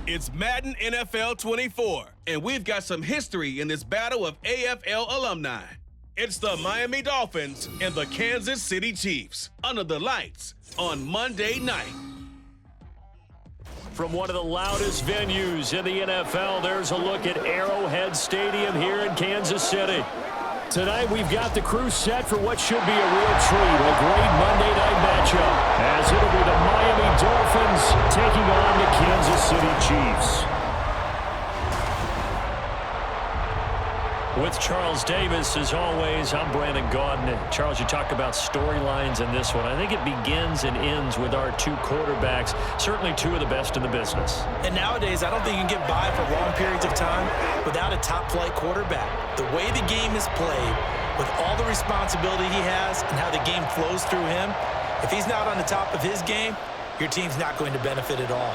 It's Madden NFL 24, and we've got some history in this battle of AFL alumni. It's the Miami Dolphins and the Kansas City Chiefs under the lights on Monday night. From one of the loudest venues in the NFL, there's a look at Arrowhead Stadium here in Kansas City. Tonight, we've got the crew set for what should be a real treat, a great Monday night matchup, as it'll be the Miami Dolphins taking on the Kansas City Chiefs. With Charles Davis, as always, I'm Brandon Gaudin. Charles, you talk about storylines in this one. I think it begins and ends with our two quarterbacks, certainly two of the best in the business. And nowadays, I don't think you can get by for long periods of time without a top-flight quarterback. The way the game is played, with all the responsibility he has and how the game flows through him, if he's not on the top of his game, your team's not going to benefit at all.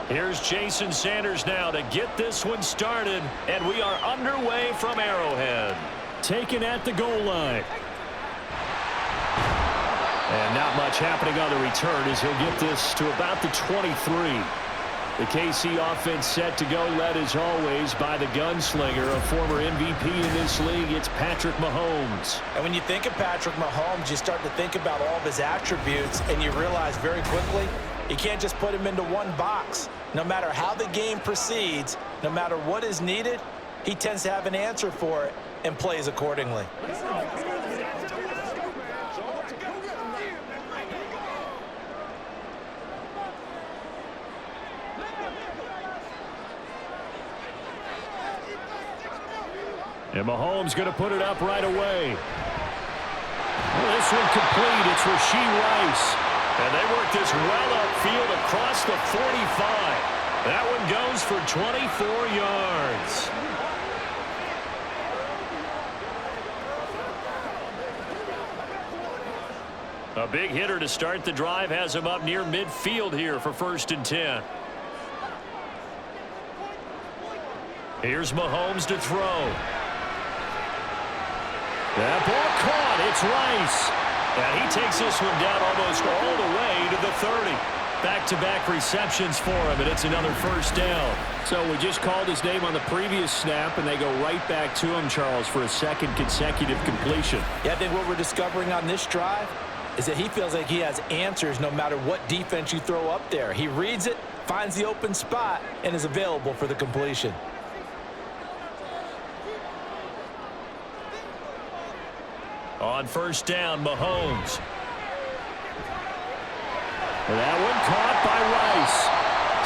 Here's Jason Sanders now to get this one started, and we are underway from Arrowhead. Taken at the goal line. And not much happening on the return as he'll get this to about the 23. The KC offense set to go, led as always by the gunslinger, a former MVP in this league. It's Patrick Mahomes. And when you think of Patrick Mahomes, you start to think about all of his attributes, and you realize very quickly you can't just put him into one box. No matter how the game proceeds, no matter what is needed, he tends to have an answer for it and plays accordingly. And Mahomes going to put it up right away. Well, this one complete. It's Rashee Rice. And they work this well upfield across the 45. That one goes for 24 yards. A big hitter to start the drive has him up near midfield here for 1st and 10. Here's Mahomes to throw. That ball caught. It's Rice. And he takes this one down almost all the way to the 30. Back-to-back receptions for him, and it's another 1st down. So we just called his name on the previous snap, and they go right back to him, Charles, for a second consecutive completion. Yeah, I think what we're discovering on this drive is that he feels like he has answers no matter what defense you throw up there. He reads it, finds the open spot, and is available for the completion. On 1st down, Mahomes. That one caught by Rice.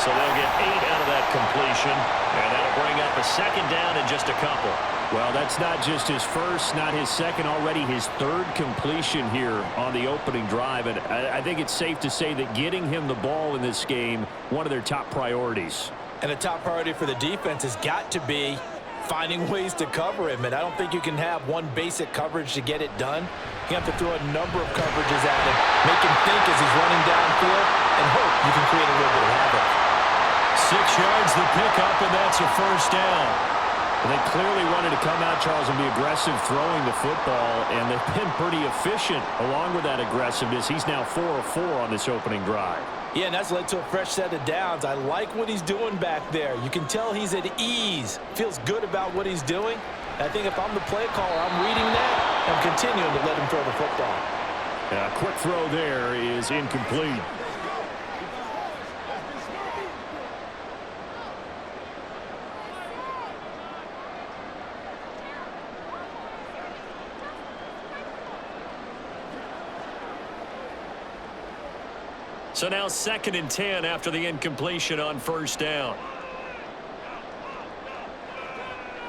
So they'll get 8 out of that completion, and that'll bring up a 2nd down in just a couple. Well, that's not just his first, not his second, already his 3rd completion here on the opening drive. And I think it's safe to say that getting him the ball in this game, one of their top priorities. And a top priority for the defense has got to be finding ways to cover him, and I don't think you can have one basic coverage to get it done. You have to throw a number of coverages at him, make him think as he's running downfield, and hope you can create a little bit of havoc. 6 yards the pickup, and that's a 1st down. And they clearly wanted to come out, Charles, and be aggressive throwing the football, and they've been pretty efficient along with that aggressiveness. He's now 4 of 4 on this opening drive. Yeah, and that's led to a fresh set of downs. I like what he's doing back there. You can tell he's at ease, feels good about what he's doing. I think if I'm the play caller, I'm reading that and continuing to let him throw the football. A quick throw there is incomplete. So now 2nd and 10 after the incompletion on 1st down.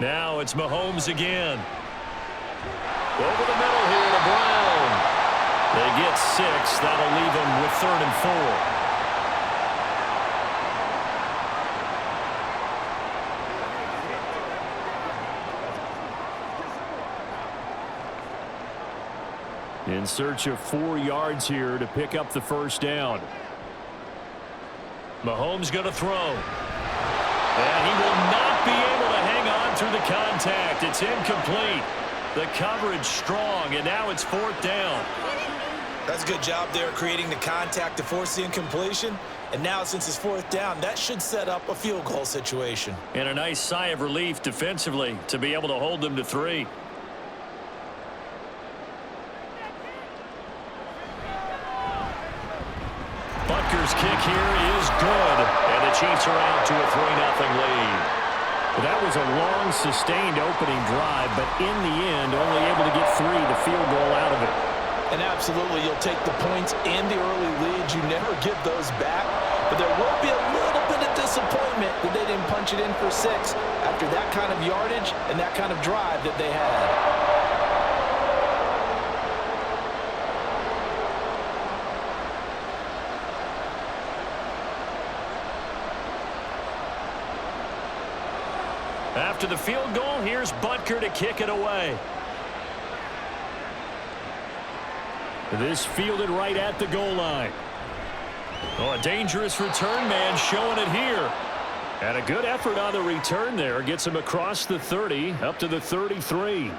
Now it's Mahomes again. Over the middle here to Brown. They get 6. That'll leave them with 3rd and 4. In search of 4 yards here to pick up the first down. Mahomes going to throw. And he will not be able to hang on through the contact. It's incomplete. The coverage strong, and now it's 4th down. That's a good job there creating the contact to force the incompletion. And now since it's 4th down, that should set up a field goal situation. And a nice sigh of relief defensively to be able to hold them to 3. Butker's kick here is good, and the Chiefs are out to a 3-0 lead. That was a long, sustained opening drive, but in the end, only able to get 3, the field goal out of it. And absolutely, you'll take the points and the early leads. You never get those back, but there will be a little bit of disappointment that they didn't punch it in for 6 after that kind of yardage and that kind of drive that they had. After the field goal, here's Butker to kick it away. This fielded right at the goal line. Oh, a dangerous return man showing it here. And a good effort on the return there. Gets him across the 30, up to the 33.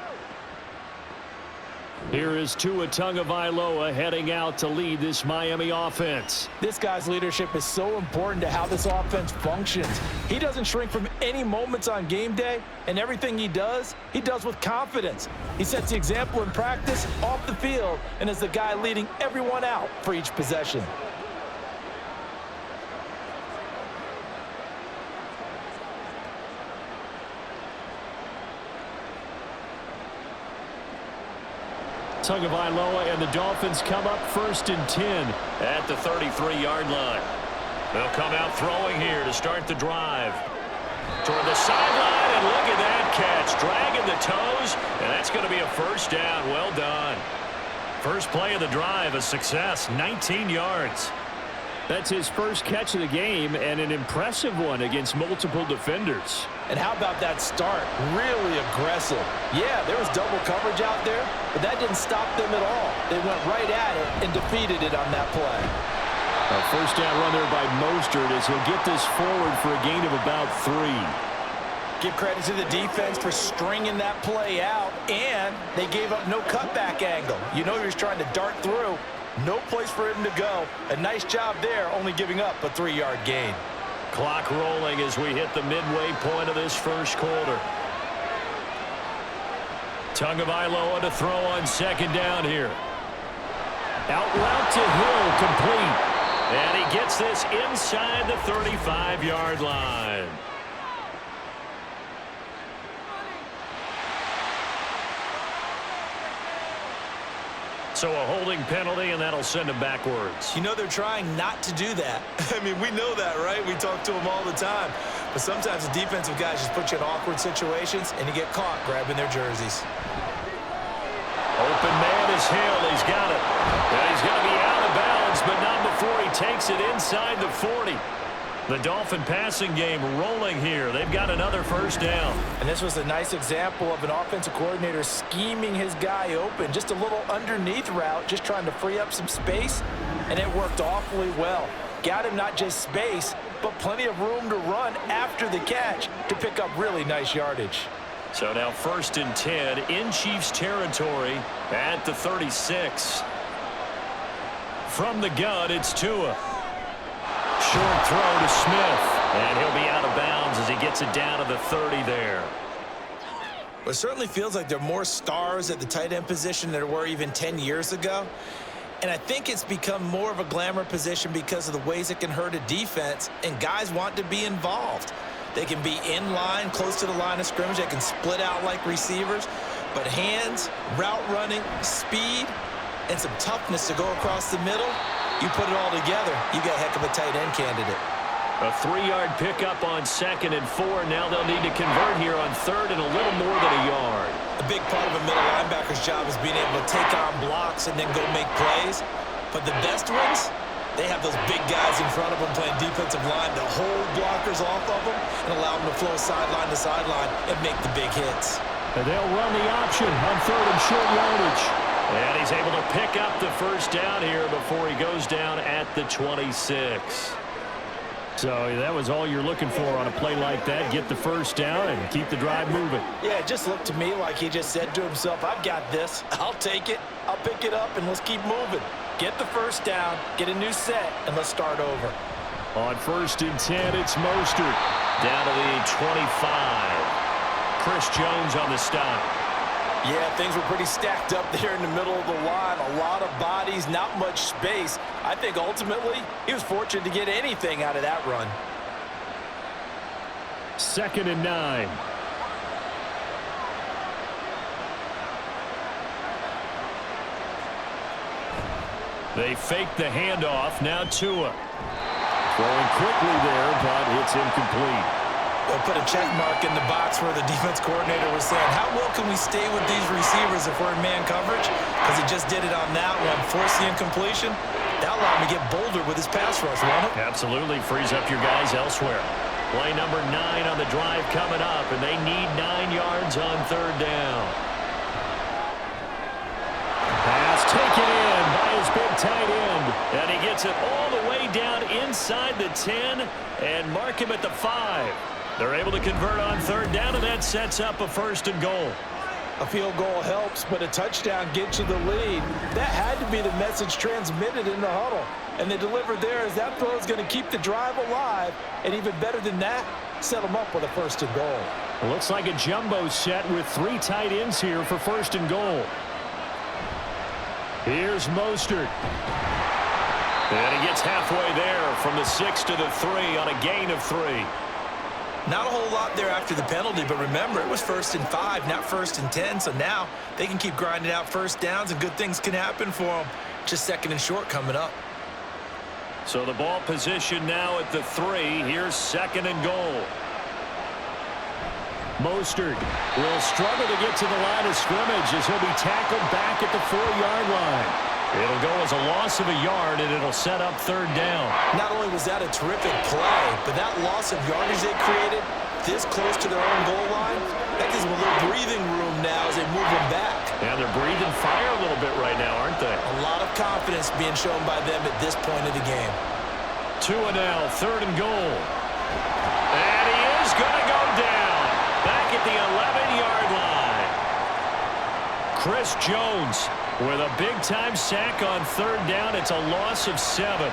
Here is Tua Tagovailoa heading out to lead this Miami offense. This guy's leadership is so important to how this offense functions. He doesn't shrink from any moments on game day, and everything he does with confidence. He sets the example in practice, off the field, and is the guy leading everyone out for each possession. Tagovailoa and the Dolphins come up 1st and 10 at the 33-yard line. They'll come out throwing here to start the drive. Toward the sideline, and look at that catch. Dragging the toes, and that's going to be a 1st down. Well done. First play of the drive, a success, 19 yards. That's his first catch of the game, and an impressive one against multiple defenders. And how about that start? Really aggressive. Yeah, there was double coverage out there, but that didn't stop them at all. They went right at it and defeated it on that play. A 1st down run there by Mostert as he'll get this forward for a gain of about 3. Give credit to the defense for stringing that play out, and they gave up no cutback angle. You know he was trying to dart through. No place for him to go. A nice job there, only giving up a 3-yard gain. Clock rolling as we hit the midway point of this first quarter. Tagovailoa to throw on 2nd down here. Out route to Hill, complete. And he gets this inside the 35-yard line. So a holding penalty, and that'll send him backwards. You know they're trying not to do that. I mean, we know that, right? We talk to them all the time. But sometimes the defensive guys just put you in awkward situations, and you get caught grabbing their jerseys. Open man is Hill. He's got it. And he's going to be out of bounds, but not before he takes it inside the 40. The Dolphin passing game rolling here. They've got another 1st down. And this was a nice example of an offensive coordinator scheming his guy open. Just a little underneath route, just trying to free up some space, and it worked awfully well. Got him not just space, but plenty of room to run after the catch to pick up really nice yardage. So now 1st and 10 in Chiefs territory at the 36. From the gun, it's Tua. Short throw to Smith, and he'll be out of bounds as he gets it down to the 30 there. Well, it certainly feels like there are more stars at the tight end position than there were even 10 years ago. And I think it's become more of a glamour position because of the ways it can hurt a defense, and guys want to be involved. They can be in line, close to the line of scrimmage. They can split out like receivers. But hands, route running, speed, and some toughness to go across the middle, you put it all together, you got a heck of a tight end candidate. A 3-yard pickup on 2nd and 4. Now they'll need to convert here on 3rd and a little more than a yard. A big part of a middle linebacker's job is being able to take on blocks and then go make plays. But the best ones, they have those big guys in front of them playing defensive line to hold blockers off of them and allow them to flow sideline to sideline and make the big hits. And they'll run the option on 3rd and short yardage. And he's able to pick up the first down here before he goes down at the 26. So that was all you're looking for on a play like that. Get the first down and keep the drive moving. Yeah, it just looked to me like he just said to himself, I've got this. I'll take it. I'll pick it up, and let's keep moving. Get the first down, get a new set, and let's start over. On 1st and 10, it's Mostert. Down to the 25. Chris Jones on the stop. Yeah, things were pretty stacked up there in the middle of the line. A lot of bodies, not much space. I think ultimately he was fortunate to get anything out of that run. 2nd and 9. They fake the handoff. Now Tua. Throwing quickly there, but it's incomplete. They'll put a check mark in the box where the defense coordinator was saying, how well can we stay with these receivers if we're in man coverage? Because he just did it on that one. Force the incompletion. That allowed him to get bolder with his pass rush, won't it? Absolutely. Frees up your guys elsewhere. Play number 9 on the drive coming up, and they need 9 yards on 3rd down. Pass taken in by his big tight end. And he gets it all the way down inside the 10 and mark him at the 5. They're able to convert on 3rd down, and that sets up a 1st and goal. A field goal helps, but a touchdown gets you the lead. That had to be the message transmitted in the huddle. And they delivered there as that throw is going to keep the drive alive. And even better than that, set them up with a 1st and goal. It looks like a jumbo set with 3 tight ends here for 1st and goal. Here's Mostert. And he gets halfway there from the 6 to the 3 on a gain of 3. Not a whole lot there after the penalty, but remember, it was 1st and 5, not 1st and 10, so now they can keep grinding out first downs and good things can happen for them. Just 2nd and short coming up. So the ball position now at the 3. Here's 2nd and goal. Mostert will struggle to get to the line of scrimmage as he'll be tackled back at the 4-yard line. It'll go as a loss of a yard, and it'll set up 3rd down. Not only was that a terrific play, but that loss of yardage they created this close to their own goal line, that gives them a little breathing room now as they move them back. And they're breathing fire a little bit right now, aren't they? A lot of confidence being shown by them at this point of the game. Tua now, 3rd and goal. And he is going to go down back at the 11-yard line. Chris Jones with a big-time sack on 3rd down. It's a loss of 7.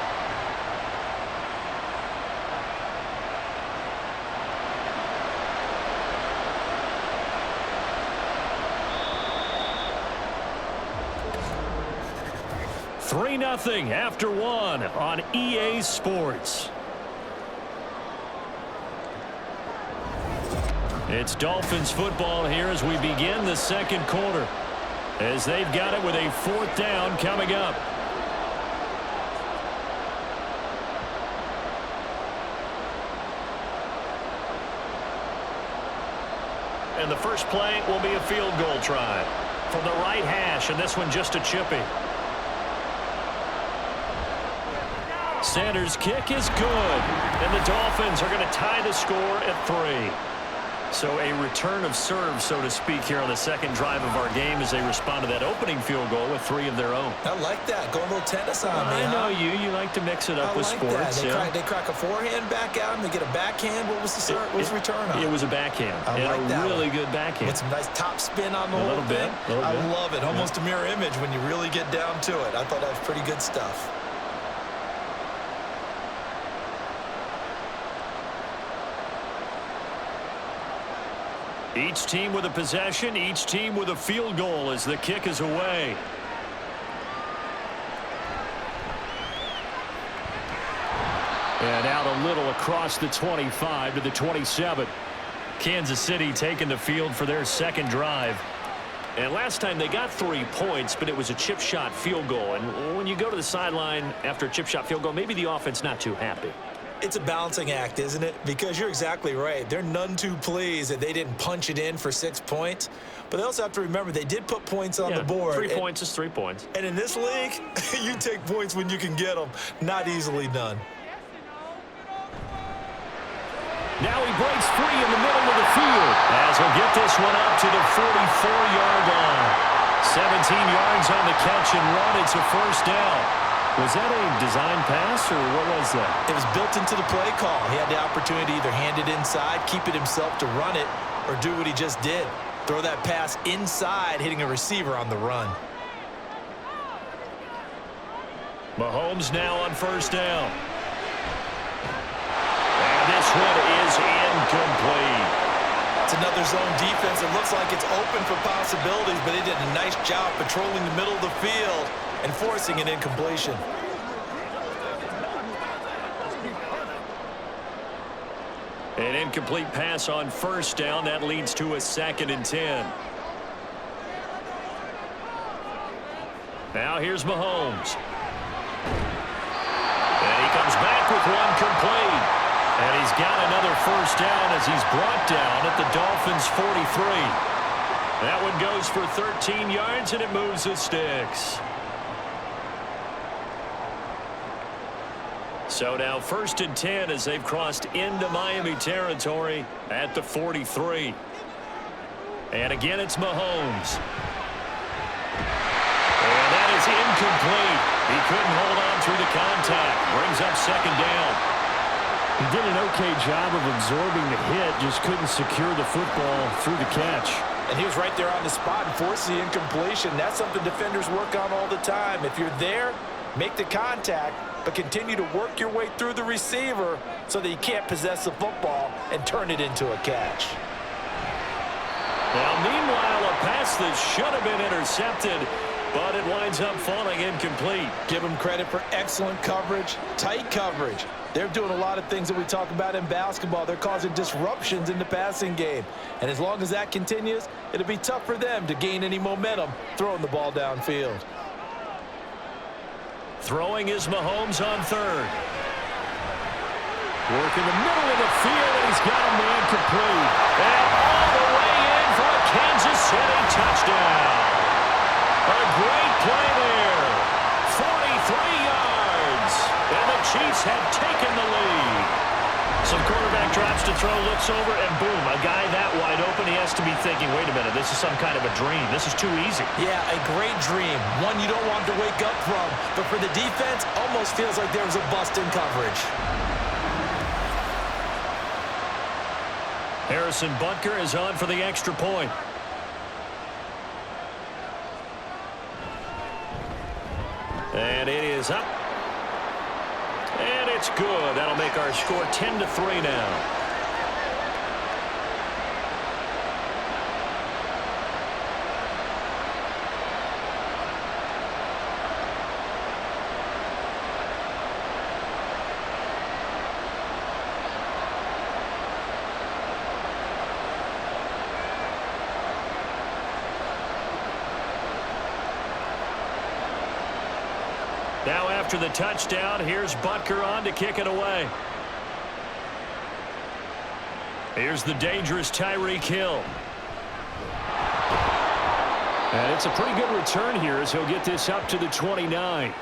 $3-0 after 1 on EA Sports. It's Dolphins football here as we begin the 2nd quarter, as they've got it with a 4th down coming up. And the first play will be a field goal try from the right hash, and this one just a chippy. Sanders' kick is good, and the Dolphins are going to tie the score at 3. So a return of serve, so to speak, here on the 2nd drive of our game as they respond to that opening field goal with 3 of their own. I like that. Go a little tennis on me, I know you like to mix it up with sports. They crack a forehand back out, and they get a backhand. What was the return on? It was a backhand. I like that really one. good backhand. With some nice top spin on the whole thing. I love it. Almost a mirror image when you really get down to it. I thought that was pretty good stuff. Each team with a possession, each team with a field goal as the kick is away. And out a little across the 25 to the 27. Kansas City taking the field for their 2nd drive. And last time they got 3 points, but it was a chip shot field goal. And when you go to the sideline after a chip shot field goal, maybe the offense not too happy. It's a balancing act, isn't it? Because you're exactly right. They're none too pleased that they didn't punch it in for 6 points. But they also have to remember they did put points on the board. 3 points is 3 points. And in this league, you take points when you can get them. Not easily done. Now he breaks free in the middle of the field as he'll get this one up to the 44-yard line. 17 yards on the catch and run. It's a first down. Was that a design pass, or what was that? It was built into the play call. He had the opportunity to either hand it inside, keep it himself to run it, or do what he just did. Throw that pass inside, hitting a receiver on the run. Mahomes now on first down. And this one is incomplete. It's another zone defense. It looks like it's open for possibilities, but they did a nice job patrolling the middle of the field and forcing an incompletion. An incomplete pass on first down. That leads to a 2nd and 10. Now here's Mahomes. And he comes back with one complete. And he's got another first down as he's brought down at the Dolphins' 43. That one goes for 13 yards, and it moves the Stix. So now 1st and 10 as they've crossed into Miami territory at the 43. And again, it's Mahomes. And that is incomplete. He couldn't hold on through the contact. Brings up 2nd down. He did an okay job of absorbing the hit, just couldn't secure the football through the catch. And he was right there on the spot and forced the incompletion. That's something defenders work on all the time. If you're there, make the contact, but continue to work your way through the receiver so that you can't possess the football and turn it into a catch. Now, meanwhile, a pass that should have been intercepted, but it winds up falling incomplete. Give them credit for excellent coverage, tight coverage. They're doing a lot of things that we talk about in basketball. They're causing disruptions in the passing game. And as long as that continues, it'll be tough for them to gain any momentum throwing the ball downfield. Throwing is Mahomes on 3rd. Work in the middle of the field, and he's got a man complete. And all the way in for a Kansas City touchdown. A great play there. 43 yards. And the Chiefs have taken the lead. So the quarterback drops to throw, looks over, and boom, a guy that wide open, he has to be thinking, wait a minute, this is some kind of a dream. This is too easy. Yeah, a great dream. One you don't want to wake up from. But for the defense, almost feels like there was a bust in coverage. Harrison Butker is on for the extra point. And it is up. And it's good. That'll make our score 10-3 now. Now after the touchdown, here's Butker on to kick it away. Here's the dangerous Tyreek Hill. And it's a pretty good return here as he'll get this up to the 29.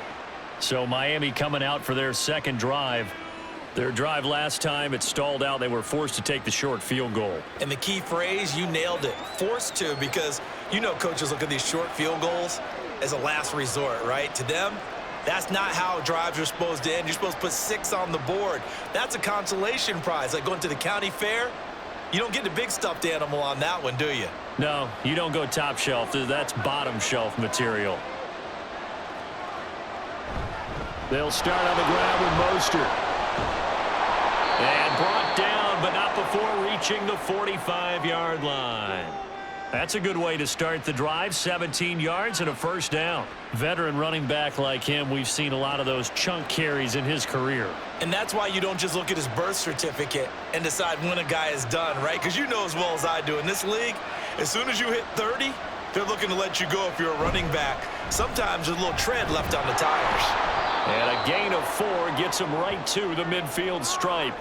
So Miami coming out for their second drive. Their drive last time, it stalled out. They were forced to take the short field goal. And the key phrase, you nailed it. Forced to, because you know coaches look at these short field goals as a last resort, right? To them, that's not how drives are supposed to end. You're supposed to put 6 on the board. That's a consolation prize. Like going to the county fair, you don't get the big stuffed animal on that one, do you? No, you don't go top shelf. That's bottom shelf material. They'll start on the ground with Mostert. And brought down, but not before reaching the 45-yard line. That's a good way to start the drive. 17 yards and a first down. Veteran running back like him, we've seen a lot of those chunk carries in his career. And that's why you don't just look at his birth certificate and decide when a guy is done, right? Because you know as well as I do, in this league, as soon as you hit 30, they're looking to let you go if you're a running back. Sometimes there's a little tread left on the tires. And a gain of 4 gets him right to the midfield stripe.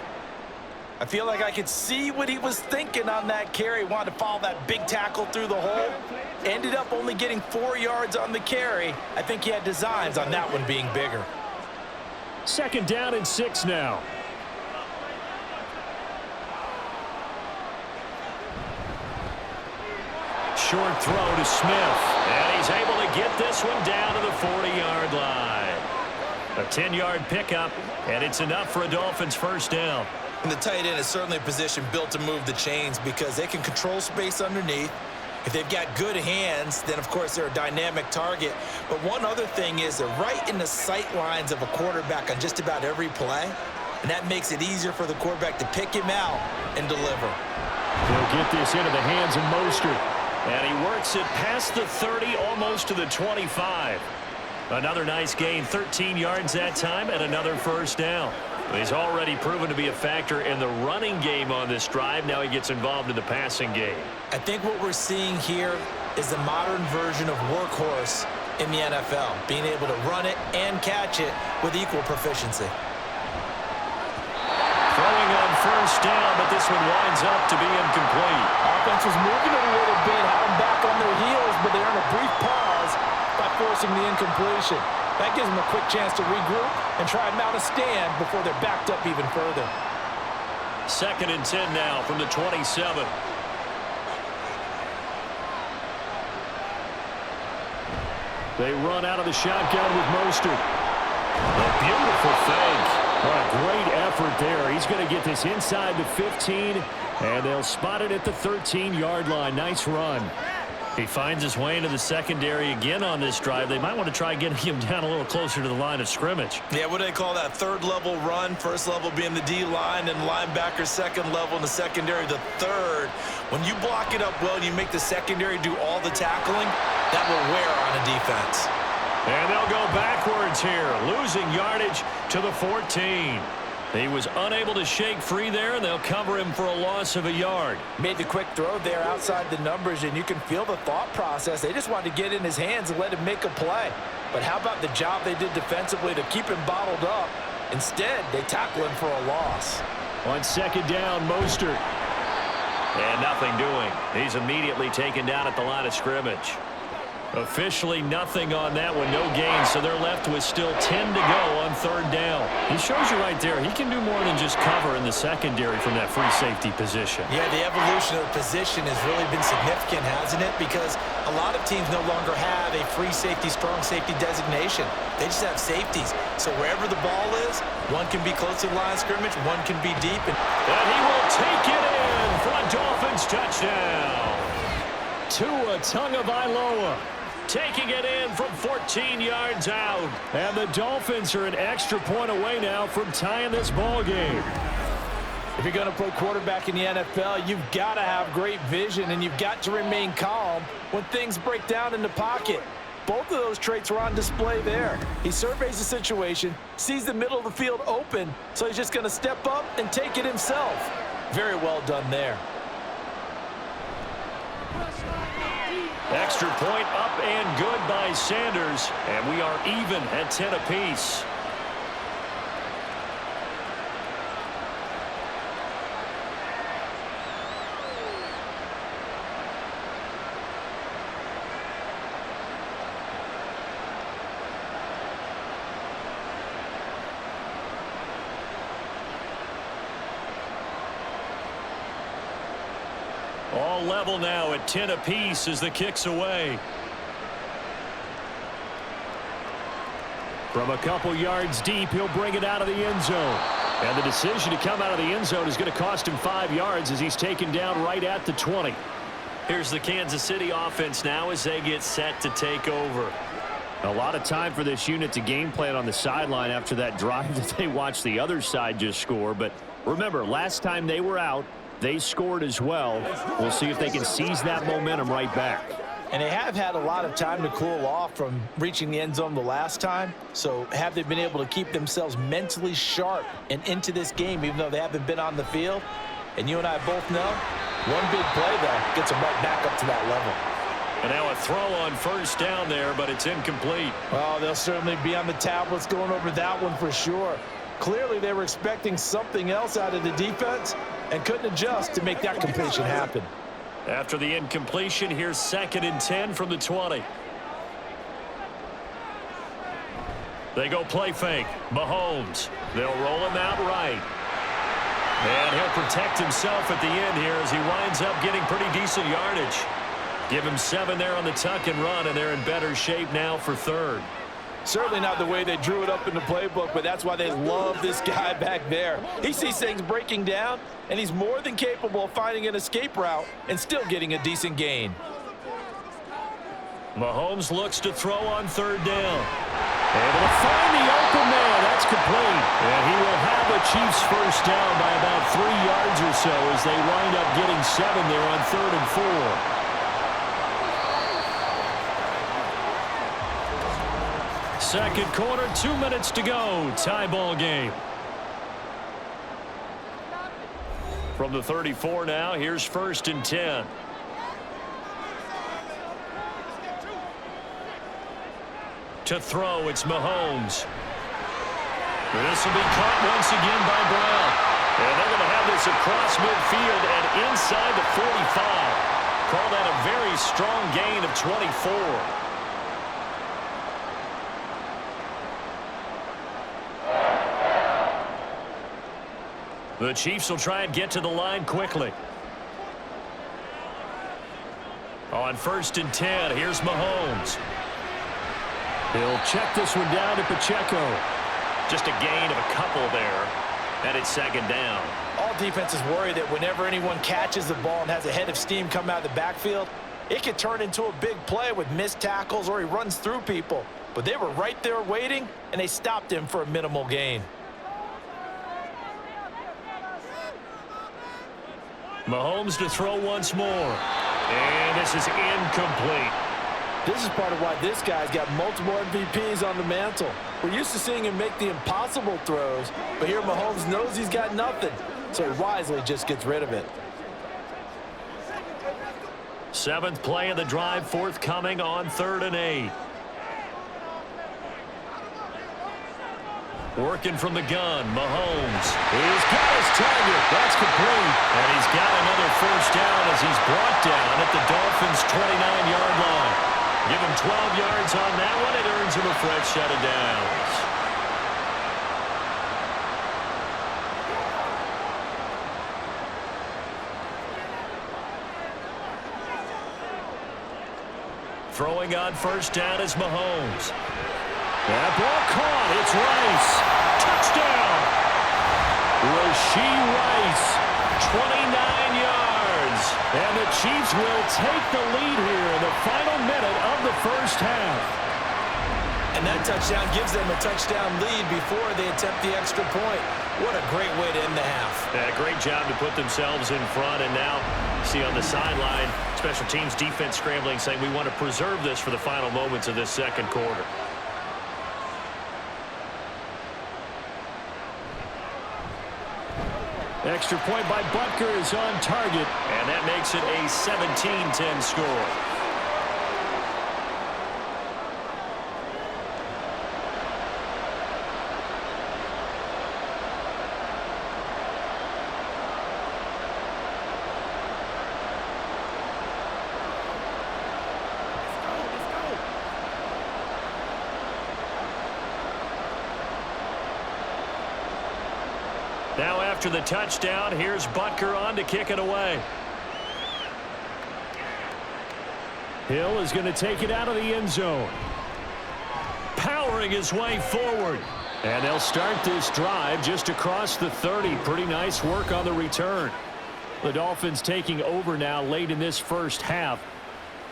I feel like I could see what he was thinking on that carry. Wanted to follow that big tackle through the hole. Ended up only getting 4 yards on the carry. I think he had designs on that one being bigger. 2nd down and 6 now. short throw to Smith. And he's able to get this one down to the 40-yard line. A 10-yard pickup, and it's enough for a Dolphins first down. And the tight end is certainly a position built to move the chains because they can control space underneath. If they've got good hands, then, of course, they're a dynamic target. But one other thing is they're right in the sight lines of a quarterback on just about every play, and that makes it easier for the quarterback to pick him out and deliver. He'll get this into the hands of Mostert. And he works it past the 30, almost to the 25. Another nice gain, 13 yards that time, and another first down. He's already proven to be a factor in the running game on this drive. Now he gets involved in the passing game. I think what we're seeing here is the modern version of workhorse in the NFL, being able to run it and catch it with equal proficiency. Throwing on first down, but this one winds up to be incomplete. Offense was moving it a little bit, had them back on their heels, but they earned a brief pause by forcing the incompletion. That gives them a quick chance to regroup and try and mount a stand before they're backed up even further. 2nd and 10 now from the 27. They run out of the shotgun with Mostert. A beautiful fake. What a great effort there. He's going to get this inside the 15, and they'll spot it at the 13-yard line. Nice run. He finds his way into the secondary again on this drive. They might want to try getting him down a little closer to the line of scrimmage. Yeah, what do they call that? 3rd level run. 1st level being the D-line, and linebacker 2nd level in the secondary, the 3rd. When you block it up well and you make the secondary do all the tackling, that will wear on a defense. And they'll go backwards here, losing yardage to the 14. He was unable to shake free there, and they'll cover him for a loss of a yard. Made the quick throw there outside the numbers, and you can feel the thought process. They just wanted to get in his hands and let him make a play. But how about the job they did defensively to keep him bottled up? Instead, they tackle him for a loss. On 2nd down, Mostert. And nothing doing. He's immediately taken down at the line of scrimmage. Officially nothing on that one, no gain, so they're left with still 10 to go on 3rd down. He shows you right there, he can do more than just cover in the secondary from that free safety position. Yeah, the evolution of the position has really been significant, hasn't it? Because a lot of teams no longer have a free safety, strong safety designation. They just have safeties. So wherever the ball is, one can be close to the line of scrimmage, one can be deep. And he will take it in for a Dolphins touchdown. Tua Tagovailoa taking it in from 14 yards out. And the Dolphins are an extra point away now from tying this ball game. If you're going to play quarterback in the NFL, you've got to have great vision, and you've got to remain calm when things break down in the pocket. Both of those traits were on display there. He surveys the situation, sees the middle of the field open, so he's just going to step up and take it himself. Very well done there. Extra point up and good by Sanders, and we are even at 10 apiece. All level now at 10 apiece as the kick's away. From a couple yards deep, he'll bring it out of the end zone. And the decision to come out of the end zone is going to cost him 5 yards as he's taken down right at the 20. Here's the Kansas City offense now as they get set to take over. A lot of time for this unit to game plan on the sideline after that drive that they watched the other side just score. But remember, last time they were out, they scored as well. We'll see if they can seize that momentum right back. And they have had a lot of time to cool off from reaching the end zone the last time. So have they been able to keep themselves mentally sharp and into this game, even though they haven't been on the field? And you and I both know, one big play, though, gets them right back up to that level. And now a throw on first down there, but it's incomplete. Well, they'll certainly be on the tablets going over that one for sure. Clearly, they were expecting something else out of the defense and couldn't adjust to make that completion happen. After the incompletion, here's 2nd and 10 from the 20. They go play fake. Mahomes. They'll roll him out right. And he'll protect himself at the end here as he winds up getting pretty decent yardage. Give him 7 there on the tuck and run, and they're in better shape now for third. Certainly not the way they drew it up in the playbook, but that's why they love this guy back there. He sees things breaking down, and he's more than capable of finding an escape route and still getting a decent gain. Mahomes looks to throw on third down. Able to find the open man. That's complete. And he will have the Chiefs first down by about 3 yards or so as they wind up getting 7 there on 3rd and 4. Second quarter, 2 minutes to go. Tie ball game. From the 34 now, here's 1st and 10. To throw, it's Mahomes. This will be caught once again by Brown. And they're going to have this across midfield and inside the 45. Call that a very strong gain of 24. The Chiefs will try and get to the line quickly. On 1st and 10, here's Mahomes. He'll check this one down to Pacheco. Just a gain of a couple there, and it's 2nd down. All defenses worry that whenever anyone catches the ball and has a head of steam come out of the backfield, it could turn into a big play with missed tackles or he runs through people. But they were right there waiting, and they stopped him for a minimal gain. Mahomes to throw once more. And this is incomplete. This is part of why this guy's got multiple MVPs on the mantle. We're used to seeing him make the impossible throws, but here Mahomes knows he's got nothing, so he wisely just gets rid of it. 7th play of the drive, forthcoming on 3rd and 8. Working from the gun, Mahomes. He's got his target. That's complete. And he's got another first down as he's brought down at the Dolphins' 29-yard line. Give him 12 yards on that one. It earns him a fresh set of downs. Throwing on first down is Mahomes. That ball caught. It's Rice. Touchdown. Rashee Rice, 29 yards. And the Chiefs will take the lead here in the final minute of the first half. And that touchdown gives them a touchdown lead before they attempt the extra point. What a great way to end the half. Yeah, great job to put themselves in front. And now, see on the sideline, special teams defense scrambling, saying we want to preserve this for the final moments of this second quarter. Extra point by Butker is on target, and that makes it a 17-10 score. Now after the touchdown, here's Butker on to kick it away. Hill is going to take it out of the end zone. Powering his way forward. And they'll start this drive just across the 30. Pretty nice work on the return. The Dolphins taking over now late in this first half.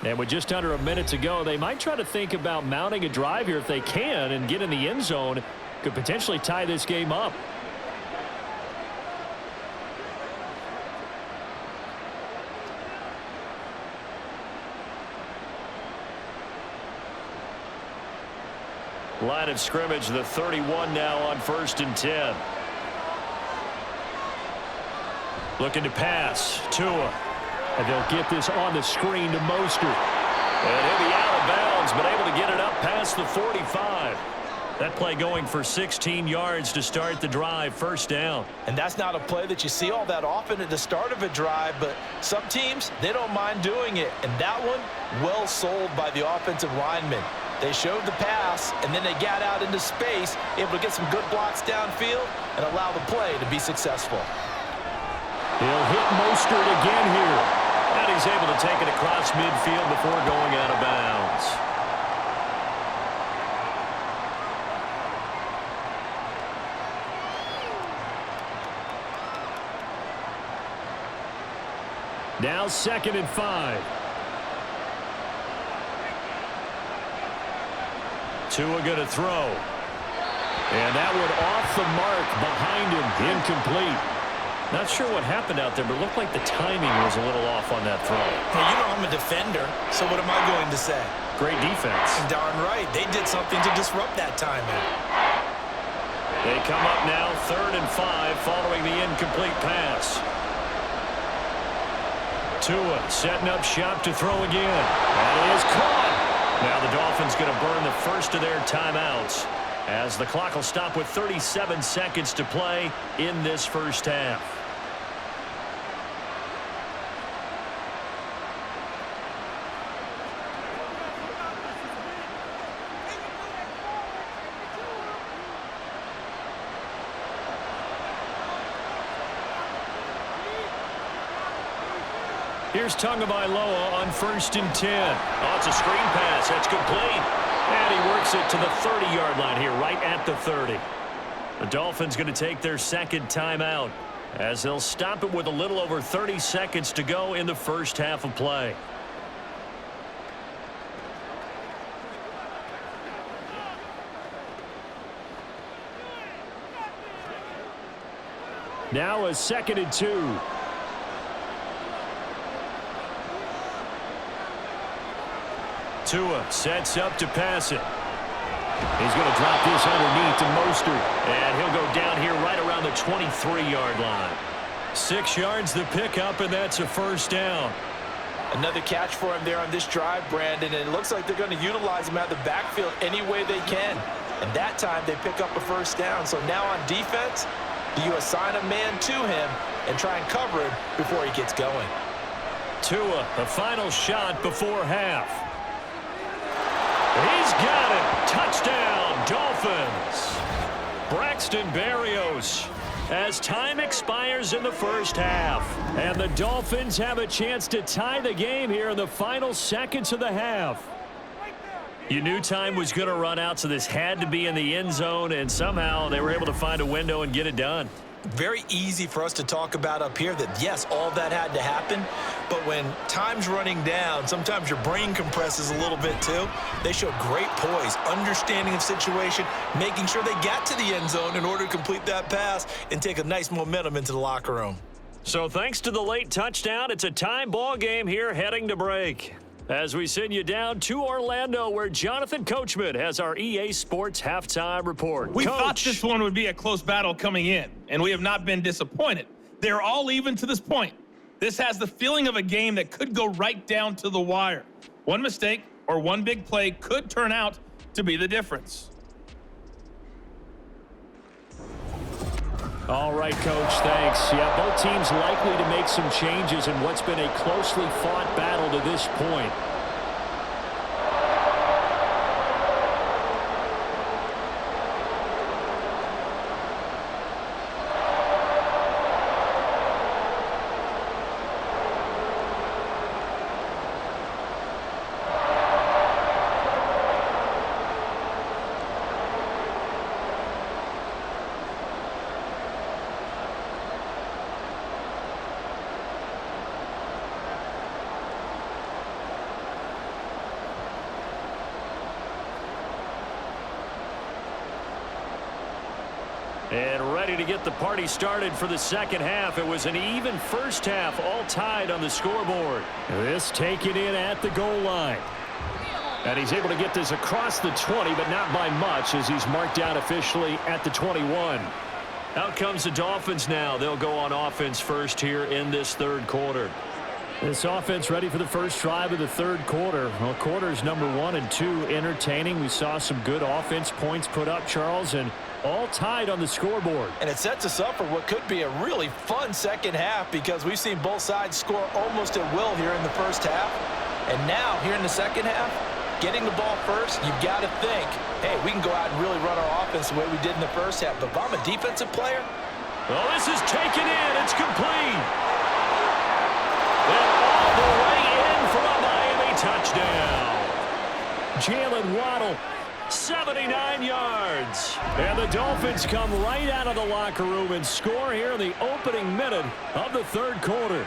And with just under a minute to go, they might try to think about mounting a drive here if they can and get in the end zone. Could potentially tie this game up. Line of scrimmage, the 31 now on 1st and 10. Looking to pass. Tua. And they'll get this on the screen to Mostert. And he'll be out of bounds, but able to get it up past the 45. That play going for 16 yards to start the drive, first down. And that's not a play that you see all that often at the start of a drive, but some teams, they don't mind doing it. And that one, well sold by the offensive linemen. They showed the pass, and then they got out into space, able to get some good blocks downfield and allow the play to be successful. He'll hit Mostert again here. And he's able to take it across midfield before going out of bounds. Now 2nd and 5. Tua going to throw. And that one off the mark behind him. Incomplete. Not sure what happened out there, but it looked like the timing was a little off on that throw. Hey, you know I'm a defender, so what am I going to say? Great defense. Darn right. They did something to disrupt that timing. They come up now 3rd and 5 following the incomplete pass. Tua setting up shop to throw again. That is caught. Now the Dolphins going to burn the first of their timeouts as the clock will stop with 37 seconds to play in this first half. Here's Tagovailoa on 1st and 10. Oh, it's a screen pass. That's complete. And he works it to the 30-yard line here, right at the 30. The Dolphins going to take their 2nd timeout as they'll stop it with a little over 30 seconds to go in the first half of play. Now a 2nd and 2. Tua sets up to pass it. He's going to drop this underneath to Mostert. And he'll go down here right around the 23-yard line. 6 yards the pickup, and that's a 1st down. Another catch for him there on this drive, Brandon, and it looks like they're going to utilize him out of the backfield any way they can. And that time they pick up a 1st down. So now on defense, do you assign a man to him and try and cover him before he gets going? Tua, the final shot before half. He's got it. Touchdown, Dolphins. Braxton Berrios as time expires in the first half. And the Dolphins have a chance to tie the game here in the final seconds of the half. You knew time was going to run out, so this had to be in the end zone, and somehow they were able to find a window and get it done. Very easy for us to talk about up here that, yes, all that had to happen. But when time's running down, sometimes your brain compresses a little bit too. They showed great poise, understanding of situation, making sure they got to the end zone in order to complete that pass and take a nice momentum into the locker room. So thanks to the late touchdown, it's a tie ball game here heading to break. As we send you down to Orlando, where Jonathan Coachman has our EA Sports halftime report. We thought this one would be a close battle coming in, and we have not been disappointed. They're all even to this point. This has the feeling of a game that could go right down to the wire. One mistake or one big play could turn out to be the difference. All right, Coach, thanks. Yeah, both teams likely to make some changes in what's been a closely fought battle to this point. And ready to get the party started for the second half. It was an even first half, all tied on the scoreboard. This taken in at the goal line. And he's able to get this across the 20, but not by much, as he's marked down officially at the 21. Out comes the Dolphins now. They'll go on offense first here in this third quarter. This offense ready for the first drive of the third quarter. Well, quarters number 1 and 2 entertaining. We saw some good offense points put up, Charles, and all tied on the scoreboard. And it sets us up for what could be a really fun second half, because we've seen both sides score almost at will here in the first half. And now, here in the second half, getting the ball first, you've got to think, hey, we can go out and really run our offense the way we did in the first half. But if I'm a defensive player, well, this is taken in. It's complete. And all the way touchdown. Jalen Waddle, 79 yards. And the Dolphins come right out of the locker room and score here in the opening minute of the third quarter.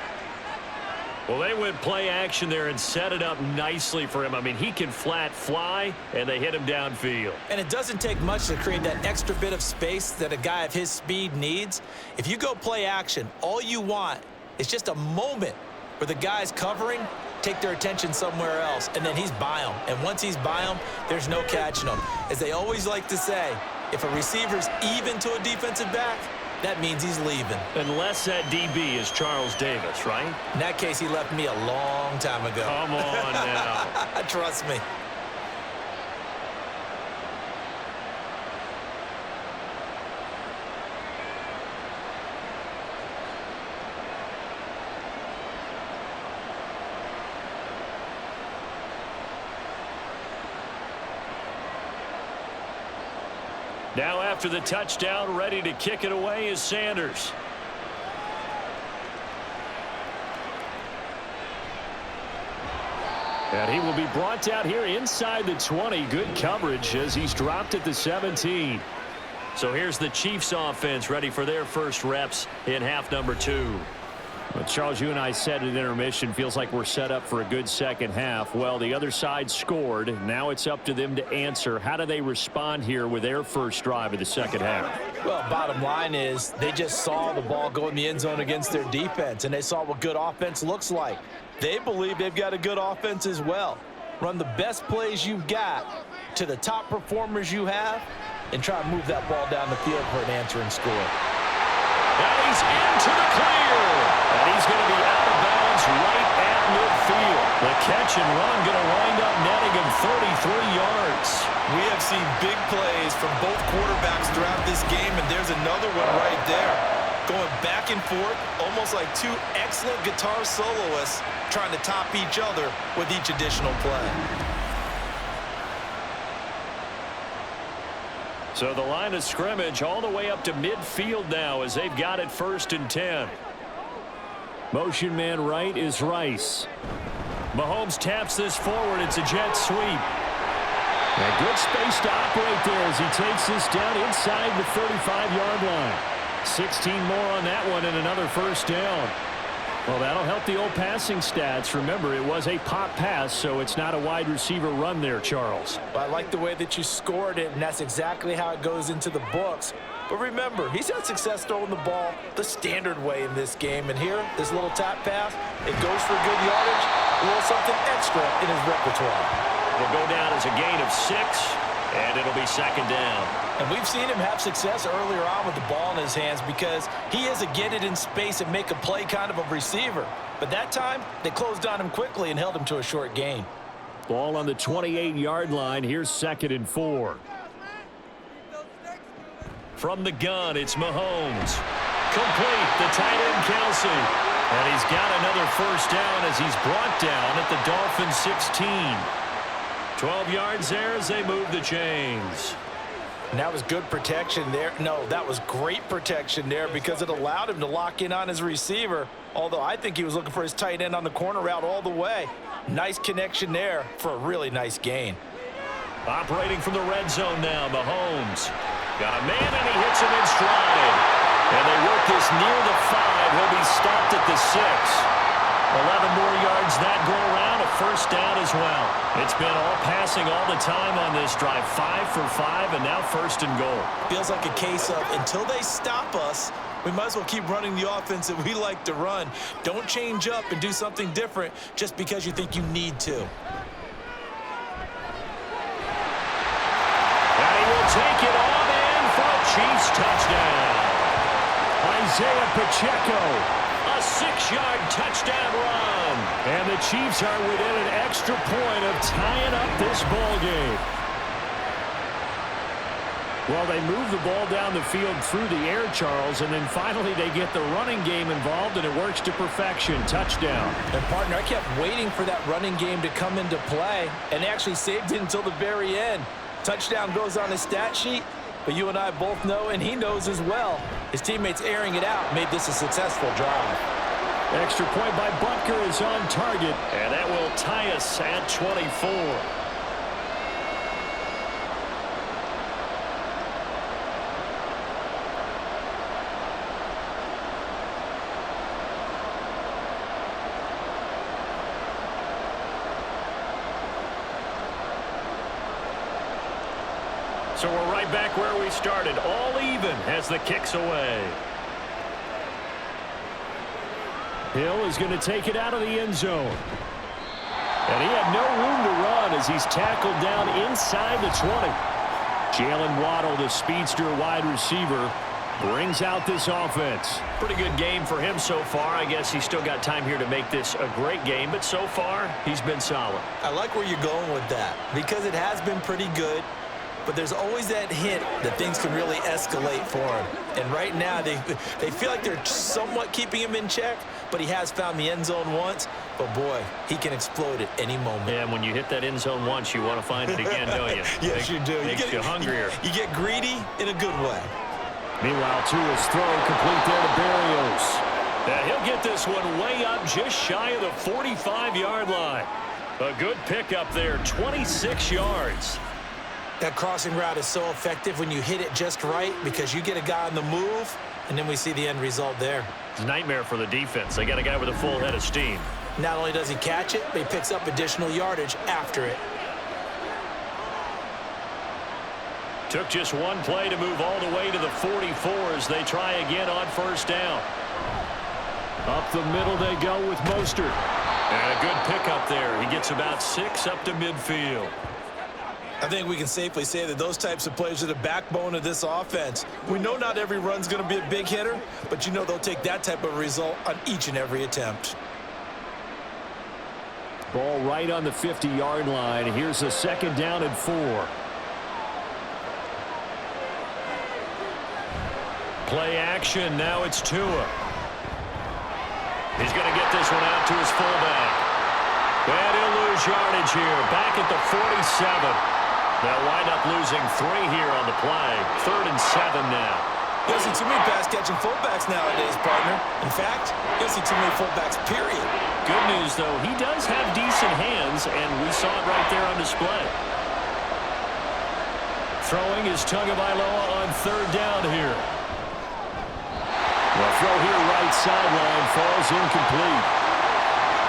Well, they went play action there and set it up nicely for him. I mean, he can flat fly, and they hit him downfield. And it doesn't take much to create that extra bit of space that a guy of his speed needs. If you go play action, all you want is just a moment where the guy's covering, take their attention somewhere else, and then he's by him. And once he's by him, there's no catching him. As they always like to say, if a receiver's even to a defensive back, that means he's leaving. Unless that DB is Charles Davis, right? In that case, he left me a long time ago. Come on now. Trust me. Now after the touchdown, ready to kick it away is Sanders. And he will be brought down here inside the 20. Good coverage as he's dropped at the 17. So here's the Chiefs offense ready for their first reps in half number 2. Well, Charles, you and I said at intermission, feels like we're set up for a good second half. Well, the other side scored. Now it's up to them to answer. How do they respond here with their first drive of the second half? Well, bottom line is they just saw the ball go in the end zone against their defense, and they saw what good offense looks like. They believe they've got a good offense as well. Run the best plays you've got to the top performers you have and try to move that ball down the field for an answering score. And he's into the clear. And he's going to be out of bounds right at midfield. The catch and run going to wind up netting him 33 yards. We have seen big plays from both quarterbacks throughout this game, and there's another one right there. Going back and forth, almost like two excellent guitar soloists trying to top each other with each additional play. So the line of scrimmage all the way up to midfield now as they've got it 1st and 10. Motion man right is Rice. Mahomes taps this forward. It's a jet sweep. A good space to operate there as he takes this down inside the 35-yard line. 16 more on that one and another first down. Well, that'll help the old passing stats. Remember, it was a pop pass, so it's not a wide receiver run there, Charles. Well, I like the way that you scored it, and that's exactly how it goes into the books. But remember, he's had success throwing the ball the standard way in this game. And here, this little tap pass, it goes for good yardage, a little something extra in his repertoire. Will go down as a gain of 6, and it'll be 2nd down. And we've seen him have success earlier on with the ball in his hands because he is a get it in space and make a play kind of a receiver. But that time, they closed on him quickly and held him to a short gain. Ball on the 28-yard line. Here's 2nd and 4. From the gun, it's Mahomes. Complete, the tight end Kelsey. And he's got another first down as he's brought down at the Dolphins 16. 12 yards there as they move the chains. And that was good protection there. No, that was great protection there because it allowed him to lock in on his receiver, although I think he was looking for his tight end on the corner route all the way. Nice connection there for a really nice gain. Operating from the red zone now, Mahomes. Got a man, and he hits him in stride. And they work this near the 5. He'll be stopped at the 6. 11 more yards that go around, a first down as well. It's been all passing all the time on this drive. 5 for 5, and now 1st and goal. Feels like a case of until they stop us, we might as well keep running the offense that we like to run. Don't change up and do something different just because you think you need to. And he will take it on in for a Chiefs touchdown. Isaiah Pacheco. A 6-yard touchdown run. And the Chiefs are within an extra point of tying up this ball game. Well, they move the ball down the field through the air, Charles, and then finally they get the running game involved, and it works to perfection. Touchdown. And, partner, I kept waiting for that running game to come into play, and they actually saved it until the very end. Touchdown goes on his stat sheet, but you and I both know, and he knows as well, his teammates airing it out made this a successful drive. Extra point by Butker is on target, and that will tie us at 24. So we're right back where we started, all even as the kick's away. Hill is going to take it out of the end zone. And he had no room to run as he's tackled down inside the 20. Jalen Waddle, the speedster wide receiver, brings out this offense. Pretty good game for him so far. I guess he's still got time here to make this a great game, but so far, he's been solid. I like where you're going with that because it has been pretty good. But there's always that hint that things can really escalate for him. And right now, they feel like they're somewhat keeping him in check, but he has found the end zone once. But, boy, he can explode at any moment. Yeah, and when you hit that end zone once, you want to find it again, don't you? Yes, you do. Makes you hungrier. You get greedy in a good way. Meanwhile, Tua's throw complete there to Berrios. And he'll get this one way up just shy of the 45-yard line. A good pickup there, 26 yards. That crossing route is so effective when you hit it just right because you get a guy on the move, and then we see the end result there. It's a nightmare for the defense. They got a guy with a full head of steam. Not only does he catch it, but he picks up additional yardage after it. Took just one play to move all the way to the 44 as they try again on first down. Up the middle they go with Mostert. And a good pickup there. He gets about 6 up to midfield. I think we can safely say that those types of plays are the backbone of this offense. We know not every run's going to be a big hitter, but you know they'll take that type of result on each and every attempt. Ball right on the 50-yard line. Here's a 2nd down and 4. Play action. Now it's Tua. He's going to get this one out to his fullback. And he'll lose yardage here. Back at the 47. They'll wind up losing 3 here on the play. 3rd and 7 now. You don't see too many pass-catching fullbacks nowadays, partner. In fact, you don't see too many fullbacks, period. Good news, though, he does have decent hands, and we saw it right there on display. Throwing is Tagovailoa on 3rd down here. The throw here right sideline falls incomplete.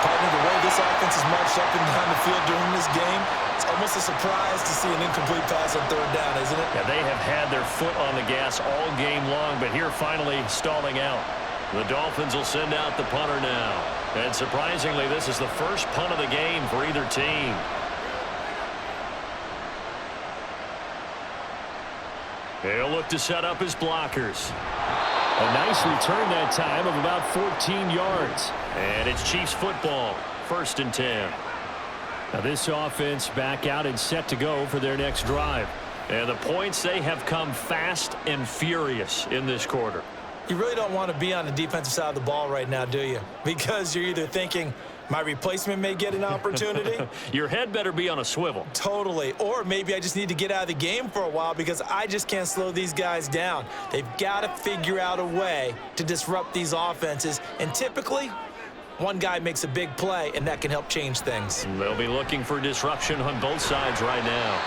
Partner, the way this offense is marched up and down the field during this game, it's almost a surprise to see an incomplete pass on 3rd down, isn't it? Yeah, they have had their foot on the gas all game long, but here finally stalling out. The Dolphins will send out the punter now. And surprisingly, this is the first punt of the game for either team. He'll look to set up his blockers. A nice return that time of about 14 yards. And it's Chiefs football, 1st and 10. Now this offense back out and set to go for their next drive. And the points, they have come fast and furious in this quarter. You really don't want to be on the defensive side of the ball right now, do you? Because you're either thinking, my replacement may get an opportunity. Your head better be on a swivel. Totally. Or maybe I just need to get out of the game for a while because I just can't slow these guys down. They've got to figure out a way to disrupt these offenses. And typically, one guy makes a big play, and that can help change things. They'll be looking for disruption on both sides right now.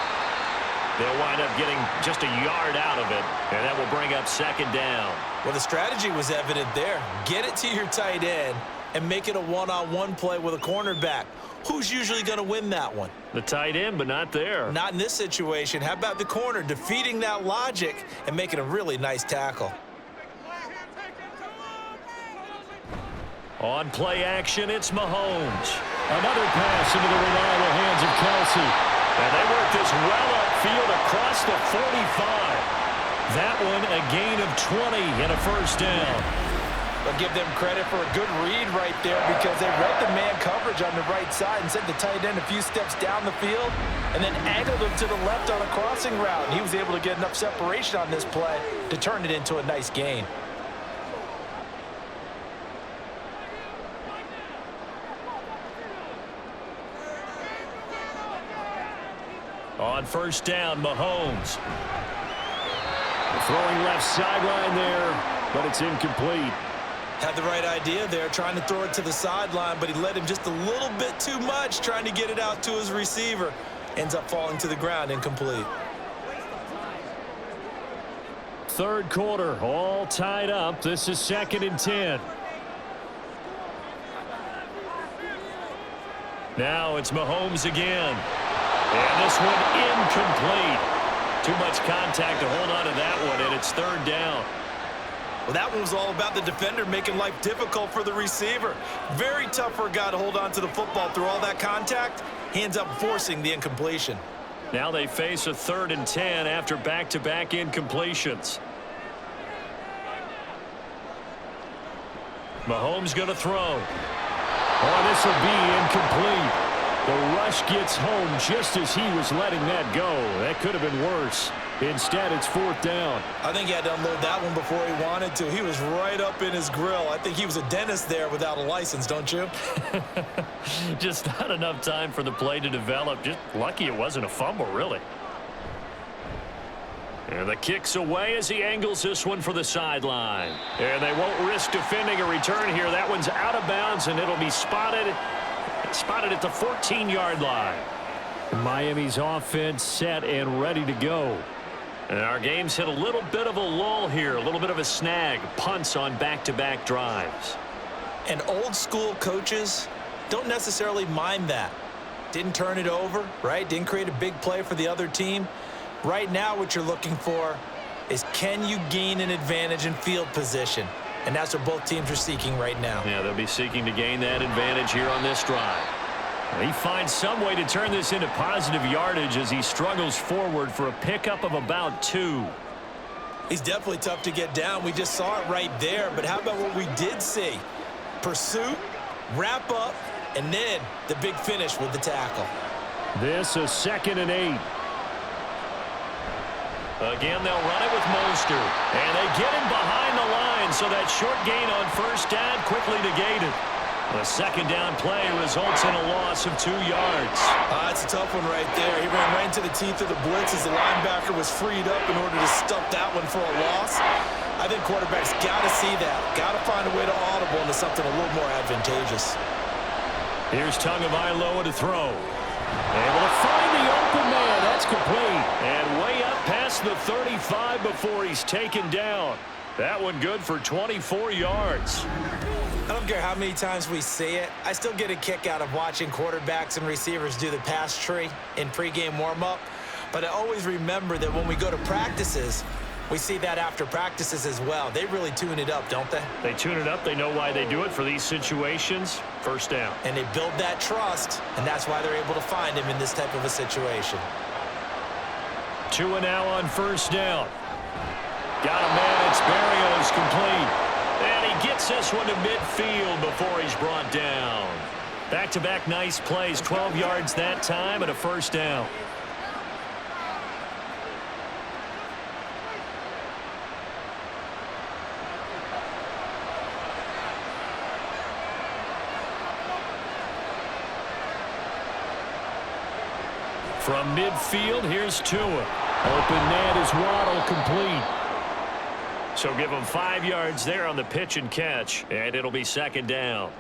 They'll wind up getting just a yard out of it, and that will bring up 2nd down. Well, the strategy was evident there. Get it to your tight end and make it a one-on-one play with a cornerback. Who's usually going to win that one? The tight end, but not there. Not in this situation. How about the corner defeating that logic and making a really nice tackle? On play action, it's Mahomes. Another pass into the reliable hands of Kelsey. And they work this well upfield across the 45. That one a gain of 20 and a 1st down. I'll give them credit for a good read right there because they read the man coverage on the right side and sent the tight end a few steps down the field and then angled him to the left on a crossing route. And he was able to get enough separation on this play to turn it into a nice gain. On 1st down, Mahomes. Throwing left sideline there, but it's incomplete. Had the right idea there, trying to throw it to the sideline, but he led him just a little bit too much, trying to get it out to his receiver. Ends up falling to the ground, incomplete. Third quarter, all tied up. This is 2nd and 10. Now it's Mahomes again. And this one incomplete. Too much contact to hold on to that one, and it's 3rd down. Well, that one was all about the defender making life difficult for the receiver. Very tough for a guy to hold on to the football through all that contact. He ends up forcing the incompletion. Now they face a 3rd and 10 after back-to-back incompletions. Mahomes going to throw. Oh, this will be incomplete. The rush gets home just as he was letting that go. That could have been worse. Instead, it's 4th down. I think he had to unload that one before he wanted to. He was right up in his grill. I think he was a dentist there without a license, don't you? Just not enough time for the play to develop. Just lucky it wasn't a fumble, really. And the kick's away as he angles this one for the sideline. And they won't risk defending a return here. That one's out of bounds, and it'll be spotted at the 14-yard line. Miami's offense set and ready to go. And our game's hit a little bit of a lull here, a little bit of a snag. Punts on back-to-back drives. And old-school coaches don't necessarily mind that. Didn't turn it over, right? Didn't create a big play for the other team. Right now, what you're looking for is, can you gain an advantage in field position? And that's what both teams are seeking right now. Yeah, they'll be seeking to gain that advantage here on this drive. He finds some way to turn this into positive yardage as he struggles forward for a pickup of about 2. He's definitely tough to get down. We just saw it right there. But how about what we did see? Pursuit, wrap up, and then the big finish with the tackle. This is 2nd and 8. Again, they'll run it with Mostert. And they get him behind the line, so that short gain on 1st down quickly negated. The 2nd down play results in a loss of 2 yards. That's a tough one right there. He ran right into the teeth of the blitz as the linebacker was freed up in order to stuff that one for a loss. I think quarterbacks got to see that. Got to find a way to audible into something a little more advantageous. Here's Tagovailoa to throw. Able to find the open man. That's complete. And way up past the 35 before he's taken down. That one good for 24 yards. I don't care how many times we see it. I still get a kick out of watching quarterbacks and receivers do the pass tree in pregame warm-up. But I always remember that when we go to practices, we see that after practices as well. They really tune it up, don't they? They tune it up. They know why they do it for these situations. 1st down. And they build that trust, and that's why they're able to find him in this type of a situation. 2 and now on 1st down. Got a man. It's Berrios complete. And he gets this one to midfield before he's brought down. Back-to-back nice plays. 12 yards that time and a 1st down. From midfield, here's Tua. Open man is Waddle complete. So give him 5 yards there on the pitch and catch, and it'll be 2nd down.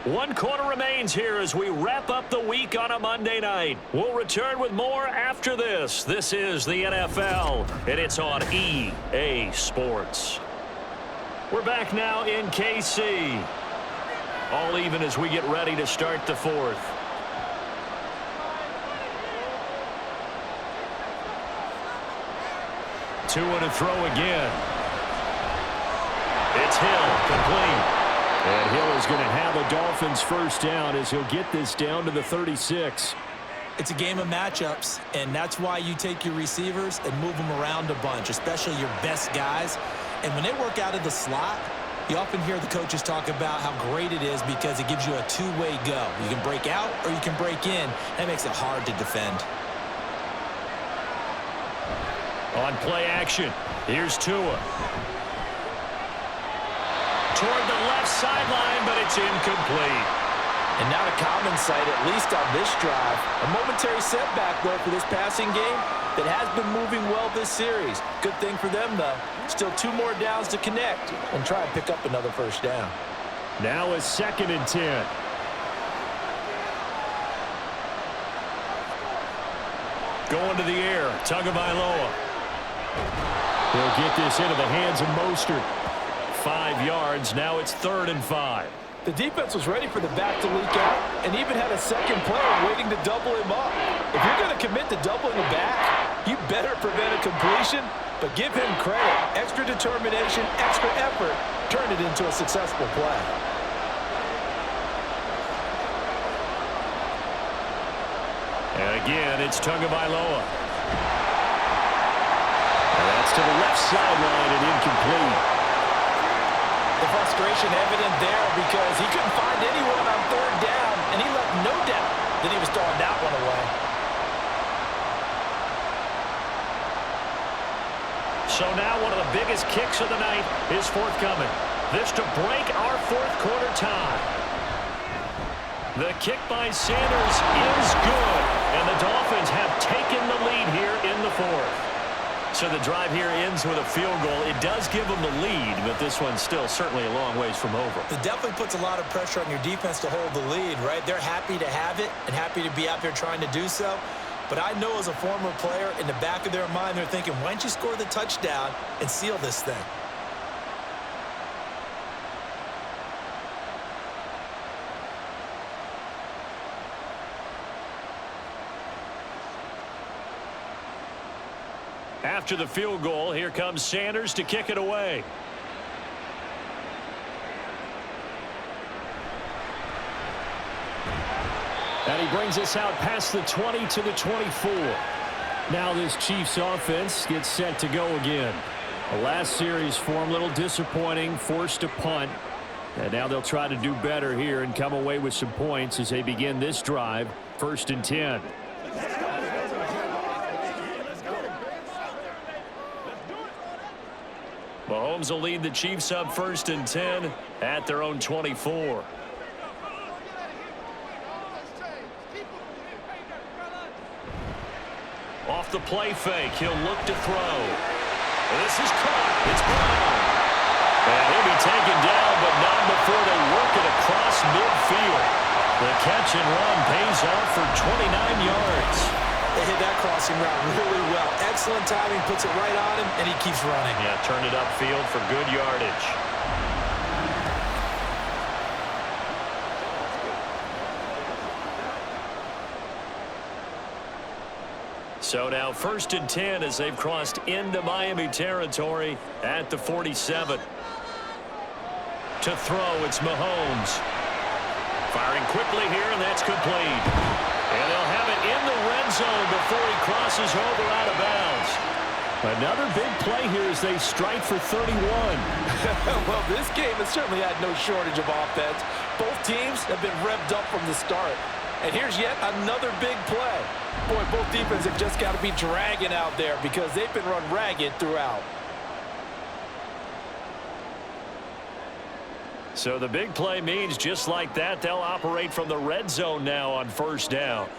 One quarter remains here as we wrap up the week on a Monday night. We'll return with more after this. This is the NFL, and it's on EA Sports. We're back now in KC. All even as we get ready to start the 4th. Tua to throw again. It's Hill, complete. And Hill is going to have a Dolphins 1st down as he'll get this down to the 36. It's a game of matchups, and that's why you take your receivers and move them around a bunch, especially your best guys. And when they work out of the slot, you often hear the coaches talk about how great it is because it gives you a two-way go. You can break out or you can break in. That makes it hard to defend. On play action, here's Tua. Toward the left sideline, but it's incomplete. And not a common sight, at least on this drive. A momentary setback, though, for this passing game that has been moving well this series. Good thing for them, though. Still 2 more downs to connect and try and pick up another first down. Now a 2nd and 10. Going to the air, Tagovailoa. He'll get this into the hands of Mostert. 5 yards, now it's 3rd and 5. The defense was ready for the back to leak out and even had a second player waiting to double him up. If you're going to commit to doubling the back, you better prevent a completion, but give him credit. Extra determination, extra effort, turned it into a successful play. And again, it's Tagovailoa. And that's to the left sideline and incomplete. The frustration evident there because he couldn't find anyone on 3rd down, and he left no doubt that he was throwing that one away. So now one of the biggest kicks of the night is forthcoming. This to break our 4th quarter tie. The kick by Sanders is good, and the Dolphins have taken the lead here in the 4th. So the drive here ends with a field goal. It does give them the lead, but this one's still certainly a long ways from over. It definitely puts a lot of pressure on your defense to hold the lead, right? They're happy to have it and happy to be out there trying to do so. But I know as a former player, in the back of their mind, they're thinking, why don't you score the touchdown and seal this thing? After the field goal, here comes Sanders to kick it away. And he brings us out past the 20 to the 24. Now this Chiefs offense gets set to go again. The last series for them, a little disappointing, forced to punt. And now they'll try to do better here and come away with some points as they begin this drive, 1st and 10. Mahomes will lead the Chiefs up 1st and 10 at their own 24. Off the play fake, he'll look to throw. This is caught. It's Brown. And he'll be taken down, but not before they work it across midfield. The catch and run pays off for 29 yards. They hit that crossing route really well. Excellent timing, puts it right on him, and he keeps running. Yeah, turned it upfield for good yardage. So now 1st and 10 as they've crossed into Miami territory at the 47. To throw, it's Mahomes. Firing quickly here, and that's complete. And they'll have it in the red zone before he crosses over out of bounds. Another big play here as they strike for 31. Well, this game has certainly had no shortage of offense. Both teams have been revved up from the start. And here's yet another big play. Boy, both defenses have just got to be dragging out there because they've been run ragged throughout. So the big play means just like that, they'll operate from the red zone now on 1st down.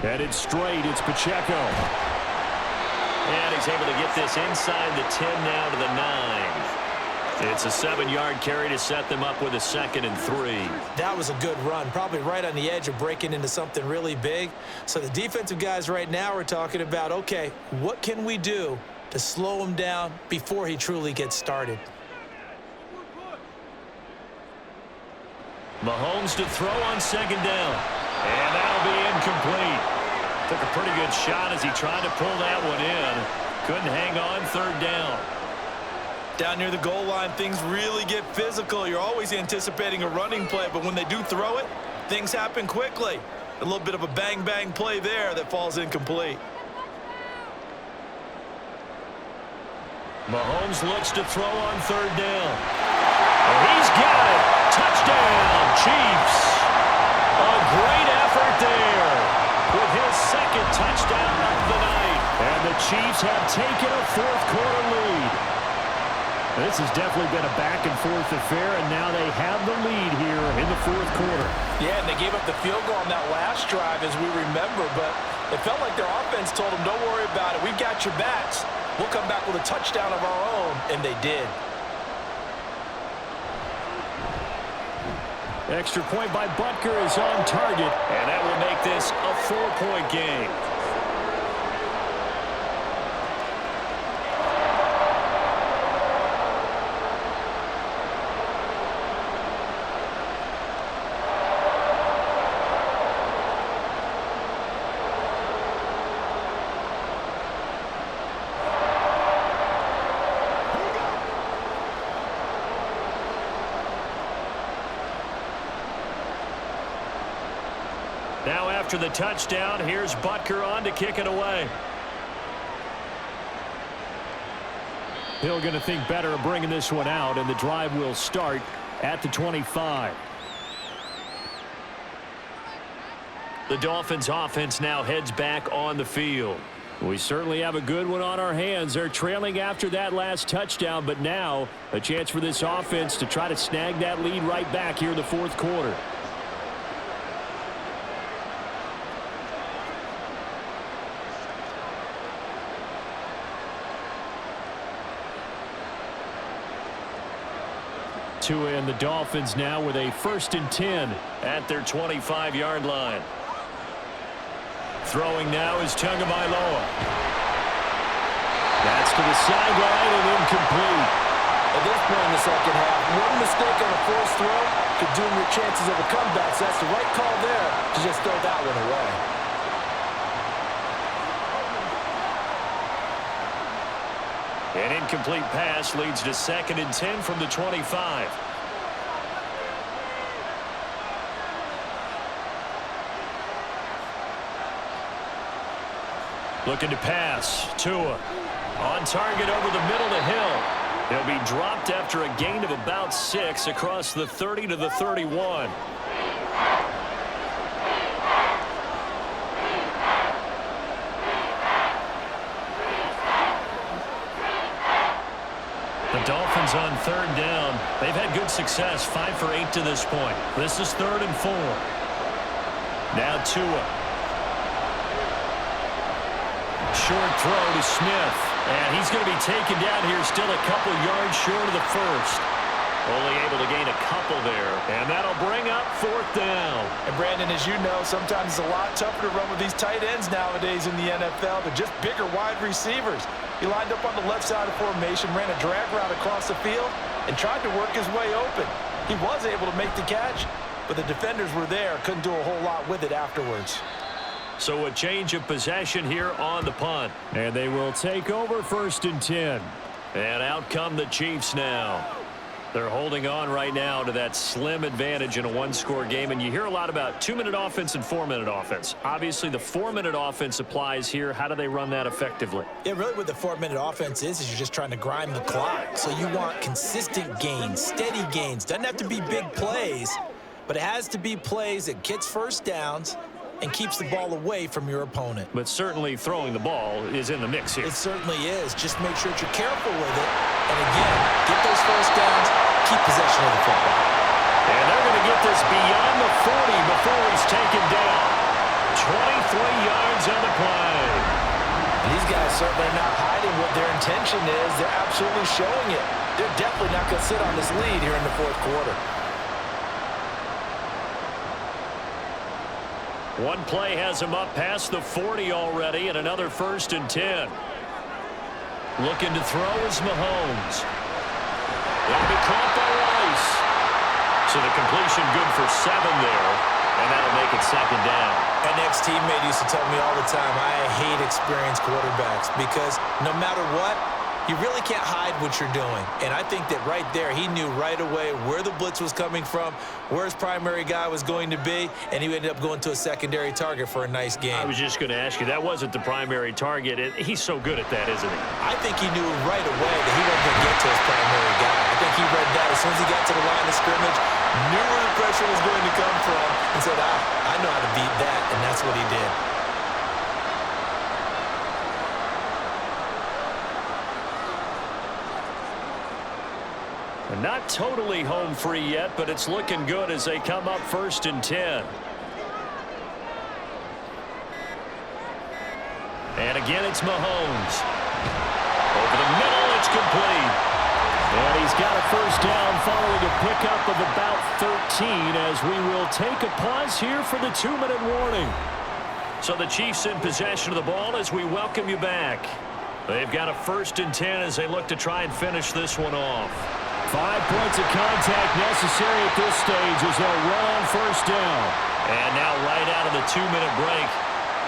And it's straight, it's Pacheco. And he's able to get this inside the 10 now to the 9. It's a 7-yard carry to set them up with a 2nd and 3. That was a good run, probably right on the edge of breaking into something really big. So the defensive guys right now are talking about, okay, what can we do to slow him down before he truly gets started? Mahomes to throw on 2nd down. And that'll be incomplete. Took a pretty good shot as he tried to pull that one in. Couldn't hang on 3rd down. Down near the goal line, things really get physical. You're always anticipating a running play, but when they do throw it, things happen quickly. A little bit of a bang-bang play there that falls incomplete. Mahomes looks to throw on 3rd down. And he's got it. Touchdown, Chiefs. A great effort there with his 2nd touchdown of the night. And the Chiefs have taken a 4th quarter lead. This has definitely been a back-and-forth affair, and now they have the lead here in the fourth quarter. Yeah, and they gave up the field goal on that last drive, as we remember, but it felt like their offense told them, don't worry about it. We've got your backs. We'll come back with a touchdown of our own, and they did. Extra point by Butker is on target, and that will make this a 4-point game. Now after the touchdown, here's Butker on to kick it away. Hill going to think better of bringing this one out, and the drive will start at the 25. The Dolphins offense now heads back on the field. We certainly have a good one on our hands. They're trailing after that last touchdown, but now a chance for this offense to try to snag that lead right back here in the fourth quarter. Tua and the Dolphins now with a 1st and 10 at their 25-yard line. Throwing now is Tagovailoa. That's to the sideline and incomplete. At this point in the second half, one mistake on a forced throw could doom your chances of a comeback, so that's the right call there to just throw that one away. An incomplete pass leads to 2nd and 10 from the 25. Looking to pass. Tua on target over the middle to Hill. He'll be dropped after a gain of about 6 across the 30 to the 31. The Dolphins on 3rd down. They've had good success, 5 for 8 to this point. This is 3rd and 4. Now Tua. Short throw to Smith. And he's going to be taken down here, still a couple yards short of the first. Only able to gain a couple there. And that'll bring up 4th down. And Brandon, as you know, sometimes it's a lot tougher to run with these tight ends nowadays in the NFL. They're just bigger wide receivers. He lined up on the left side of formation, ran a drag route across the field, and tried to work his way open. He was able to make the catch, but the defenders were there. Couldn't do a whole lot with it afterwards. So a change of possession here on the punt. And they will take over 1st and 10. And out come the Chiefs now. They're holding on right now to that slim advantage in a one-score game. And you hear a lot about 2-minute offense and 4-minute offense. Obviously, the 4-minute offense applies here. How do they run that effectively? Yeah, really what the 4-minute offense is you're just trying to grind the clock. So you want consistent gains, steady gains. Doesn't have to be big plays, but it has to be plays that gets first downs and keeps the ball away from your opponent. But certainly throwing the ball is in the mix here. It certainly is. Just make sure that you're careful with it. And again, get those first downs, keep possession of the football. And they're going to get this beyond the 40 before he's taken down. 23 yards on the play. These guys certainly are not hiding what their intention is. They're absolutely showing it. They're definitely not going to sit on this lead here in the fourth quarter. One play has him up past the 40 already, and another 1st and 10. Looking to throw is Mahomes. That'll be caught by Rice. So the completion good for 7 there, and that'll make it 2nd down. An ex-teammate used to tell me all the time, I hate experienced quarterbacks because no matter what, you really can't hide what you're doing. And I think that right there, he knew right away where the blitz was coming from, where his primary guy was going to be, and he ended up going to a secondary target for a nice game. I was just going to ask you, that wasn't the primary target. He's so good at that, isn't he? I think he knew right away that he wasn't going to get to his primary guy. I think he read that as soon as he got to the line of scrimmage, knew where the pressure was going to come from, and said, I know how to beat that, and that's what he did. Not totally home free yet, but it's looking good as they come up 1st and 10. And again, it's Mahomes. Over the middle, it's complete. And he's got a first down following a pickup of about 13 as we will take a pause here for the 2-minute warning. So the Chiefs in possession of the ball as we welcome you back. They've got a 1st and 10 as they look to try and finish this one off. 5 points of contact necessary at this stage as they'll run on 1st down. And now right out of the 2-minute break,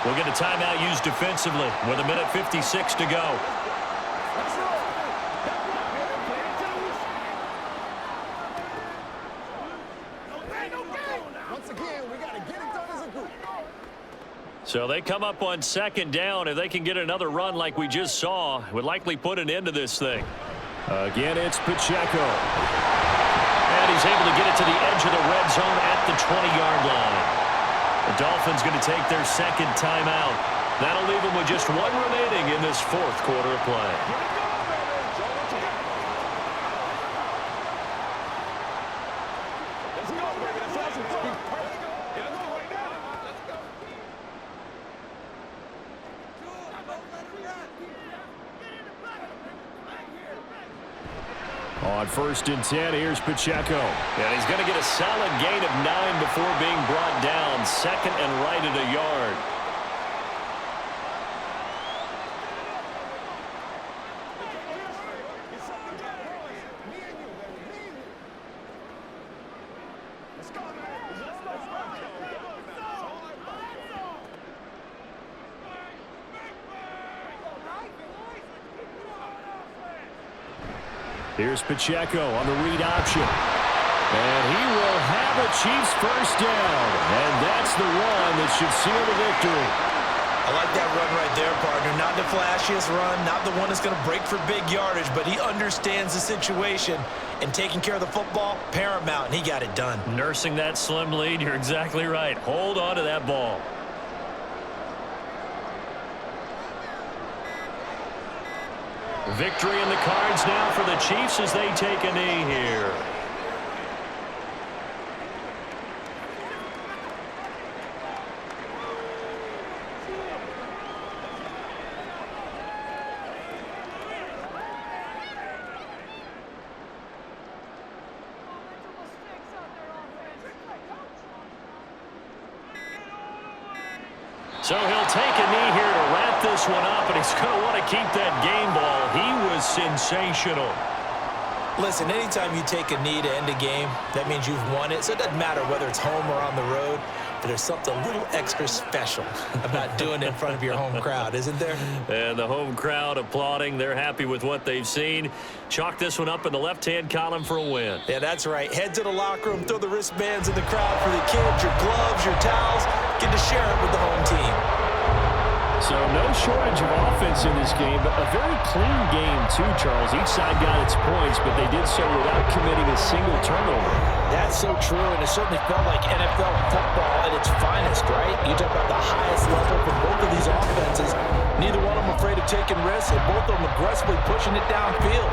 we'll get a timeout used defensively with 1:56 to go. So they come up on 2nd down. If they can get another run like we just saw, it would likely put an end to this thing. Again, it's Pacheco. And he's able to get it to the edge of the red zone at the 20-yard line. The Dolphins going to take their 2nd timeout. That'll leave them with just 1 remaining in this 4th quarter of play. On 1st and 10, here's Pacheco. And he's going to get a solid gain of 9 before being brought down. 2nd and right at a yard. Here's Pacheco on the read option. And he will have a Chiefs first down. And that's the one that should seal the victory. I like that run right there, partner. Not the flashiest run, not the one that's going to break for big yardage, but he understands the situation, and taking care of the football, paramount, and he got it done. Nursing that slim lead, you're exactly right. Hold on to that ball. Victory in the cards now for the Chiefs as they take a knee here. So he'll take a knee here to wrap this one up, and he's going to want to keep that game ball. He was sensational. Listen, anytime you take a knee to end a game, that means you've won it. So it doesn't matter whether it's home or on the road, but there's something a little extra special about doing it in front of your home crowd, isn't there? And the home crowd applauding. They're happy with what they've seen. Chalk this one up in the left-hand column for a win. Yeah, that's right. Head to the locker room, throw the wristbands in the crowd for the kids, your gloves, your towels. Get to share it with the home team. So no shortage of offense in this game, but a very clean game too, Charles. Each side got its points, but they did so without committing a single turnover. That's so true, and it certainly felt like NFL football at its finest, right? You talk about the highest level from both of these offenses. Neither one of them afraid of taking risks, and both of them aggressively pushing it downfield.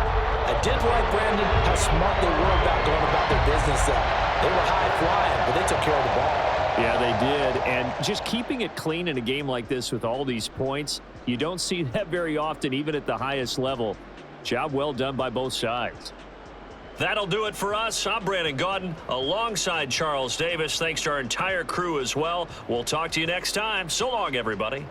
I did like, Brandon, how smart they were about going about their business. They were high flying, but they took care of the ball. Yeah, they did. And just keeping it clean in a game like this with all these points, you don't see that very often, even at the highest level. Job well done by both sides. That'll do it for us. I'm Brandon Gaudin alongside Charles Davis. Thanks to our entire crew as well. We'll talk to you next time. So long, everybody.